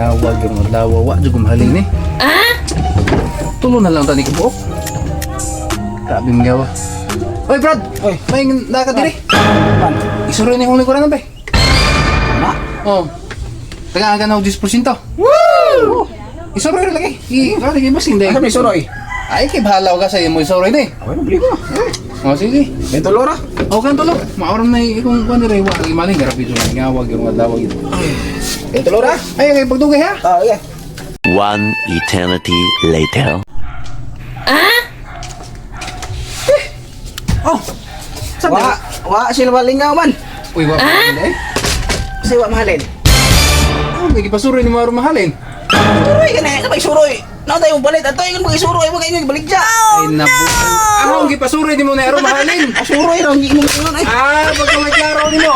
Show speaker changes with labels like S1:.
S1: ngawag yung adlaw wa jud gumaling ni. Tulo na lang tani ko. Grabe mga. Oy Brad,
S2: Oy,
S1: may naka diri.
S2: man.
S1: Isuroy ni huli ko na be.
S2: Na?
S1: Oh. Tagaan ka na 10%.
S2: Woo!
S1: Isuroy na lagi. Lagi mas hindi.
S2: Ano may suroy?
S1: Ay kay bahalaw ka sa imo isuroy ni.
S2: Ay, nabili ko.
S1: Oh sige.
S2: May tulora.
S1: Okay tulo. Maaram na ikong kuan diri wa lagi maling garapid yung ngawag yung adlaw ito.
S2: May tulora.
S1: Ay kay pagdugay ha.
S2: Okay.
S3: One eternity later.
S1: Oh. Sabi.
S2: Wa sila malingaw man.
S1: Uy wa. Eh.
S2: Kasi wa mahalin.
S1: Oh, may gipasuroy ni maro mahalin.
S2: Suroy ka na, may suroy. Na tayo balit ato yung mga suroy mo kayo balik dyan.
S1: Ay nabu. Ako gipasuroy di mo na aro mahalin.
S2: Suroy raw hindi mo ngayon ay.
S1: Ah, pagka may klaro nimo.